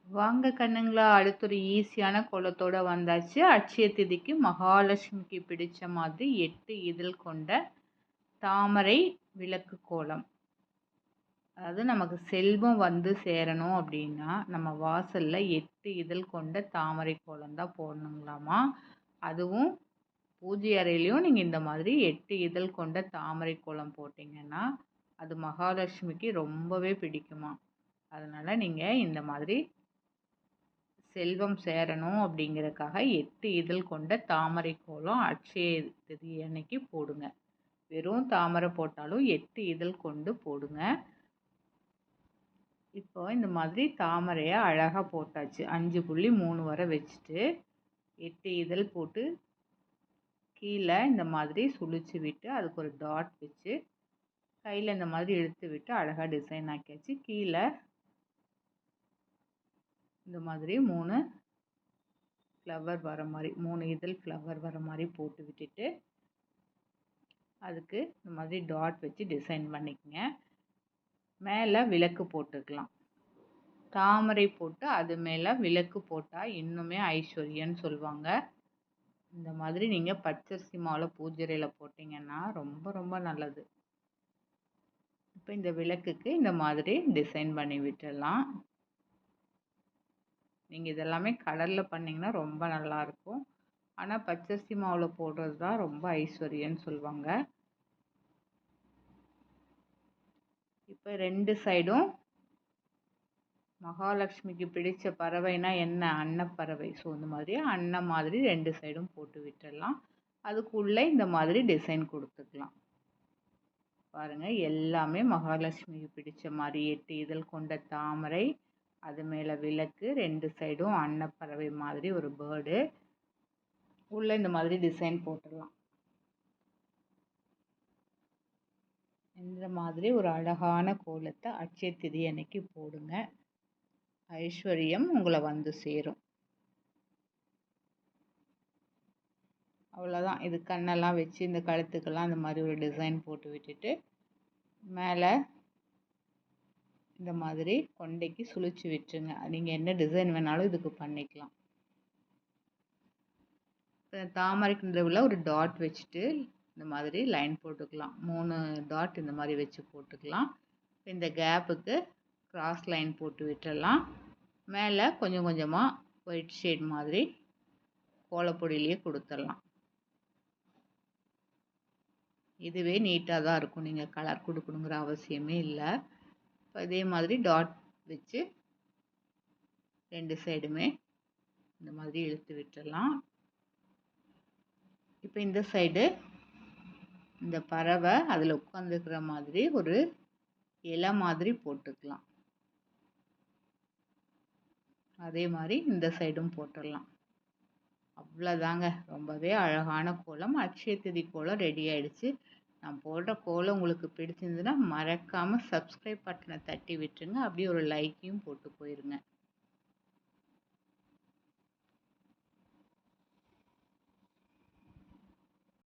வாங்க கண்ணுங்களா, அடுத்து ஒரு ஈஸியான கோலத்தோட வந்தாச்சு. அட்சய திதிக்கு மகாலட்சுமிக்கு பிடிச்ச மாதிரி 8 இதழ் கொண்ட தாமரை விளக்கு கோலம். அதாவது நமக்கு செல்வம் வந்து சேரணும் அப்படின்னா நம்ம வாசல்ல 8 இதழ் கொண்ட தாமரை கோலம் தான் போடணுங்களாமா. அதுவும் பூஜை அறையிலையும் நீங்க இந்த மாதிரி 8 இதழ் கொண்ட தாமரை கோலம் போட்டீங்கன்னா அது மகாலட்சுமிக்கு ரொம்பவே பிடிக்குமா. அதனால நீங்க இந்த மாதிரி செல்வம் சேரணும் அப்படிங்கிறதுக்காக 8 இதழ் கொண்ட தாமரை கோலம் அட்சய திதி அன்னைக்கு போடுங்க. வெறும் தாமரை போட்டாலும் 8 இதழ் கொண்டு போடுங்க. இப்போ இந்த மாதிரி தாமரையை அழகாக போட்டாச்சு. 5 புள்ளி 3 வரை வச்சுட்டு 8 இதழ் போட்டு கீழே இந்த மாதிரி சுழிச்சு விட்டு அதுக்கு ஒரு டாட் வச்சு கையில் இந்த மாதிரி இழுத்து விட்டு அழகாக டிசைன் ஆக்கியாச்சு. கீழே இந்த மாதிரி 3 ஃப்ளவர் வர மாதிரி 3 இதழ் ஃப்ளவர் வர மாதிரி போட்டு விட்டுட்டு அதுக்கு இந்த மாதிரி டாட் வச்சு டிசைன் பண்ணிக்கங்க. மேலே விளக்கு போட்டுக்கலாம். தாமரை போட்டு அது மேலே விளக்கு போட்டால் இன்னுமே ஐஸ்வர்யன்னு சொல்லுவாங்க. இந்த மாதிரி நீங்கள் பச்சரிசி மாவில் பூஜையில் போட்டிங்கன்னா ரொம்ப ரொம்ப நல்லது. இப்போ இந்த விளக்குக்கு இந்த மாதிரி டிசைன் பண்ணி விட்டுடலாம். நீங்கள் இதெல்லாமே கடலில் பண்ணிங்கன்னா ரொம்ப நல்லாயிருக்கும். ஆனால் பச்சரிசி மாவில் போடுறது தான் ரொம்ப ஐஸ்வர்யன்னு சொல்லுவாங்க. இப்போ 2 சைடும் மகாலட்சுமிக்கு பிடிச்ச பறவைனா என்ன, அன்னப்பறவை. ஸோ இந்த மாதிரி அன்ன மாதிரி 2 சைடும் போட்டு விட்டுடலாம். அதுக்குள்ளே இந்த மாதிரி டிசைன் கொடுத்துக்கலாம். பாருங்கள், எல்லாமே மகாலட்சுமிக்கு பிடிச்ச மாதிரி 8 இதழ் கொண்ட தாமரை, அது மேலே விளக்கு, 2 சைடும் அன்னப்பறவை மாதிரி ஒரு பேர்டு, உள்ளே இந்த மாதிரி டிசைன் போட்டுடலாம். இந்த மாதிரி ஒரு அழகான கோலத்தை அட்சய திதி அன்னைக்கு போடுங்க. ஐஸ்வர்யம் உங்களை வந்து சேரும். அவ்வளோதான். இது கண்ணெல்லாம் வச்சு இந்த கழுத்துக்கெல்லாம் இந்த மாதிரி ஒரு டிசைன் போட்டு விட்டுட்டு மேலே இந்த மாதிரி கொண்டைக்கு சுழிச்சு விட்டுருங்க. நீங்கள் என்ன டிசைன் வேணாலும் இதுக்கு பண்ணிக்கலாம். தாமரைக்கு உள்ள ஒரு டாட் வச்சுட்டு இந்த மாதிரி லைன் போட்டுக்கலாம். 3 டாட் இந்த மாதிரி வச்சு போட்டுக்கலாம். இந்த கேப்புக்கு கிராஸ் லைன் போட்டு விட்டுடலாம். மேலே கொஞ்சம் கொஞ்சமாக ஒயிட் ஷேட் மாதிரி கோலப்பொடியிலேயே கொடுத்துடலாம். இதுவே நீட்டாக தான் இருக்கும். நீங்கள் கலர் கொடுக்கணுங்கிற அவசியமே இல்லை. இப்போ இதே மாதிரி டாட் வச்சு 2 சைடுமே இந்த மாதிரி இழுத்து விட்டுடலாம். இப்போ இந்த சைடு இந்த பறவை அதில் உட்காந்துக்கிற மாதிரி ஒரு இலை மாதிரி போட்டுக்கலாம். அதே மாதிரி இந்த சைடும் போட்டுடலாம். அவ்வளோதாங்க. ரொம்பவே அழகான கோலம், அட்சய திதி கோலம் ரெடி ஆயிடுச்சு. நான் போடுற கோலம் உங்களுக்கு பிடிச்சிருந்ததுன்னா மறக்காமல் சப்ஸ்கிரைப் பட்டனை தட்டி விட்டுருங்க. அப்படியே ஒரு லைக்கையும் போட்டு போயிருங்க.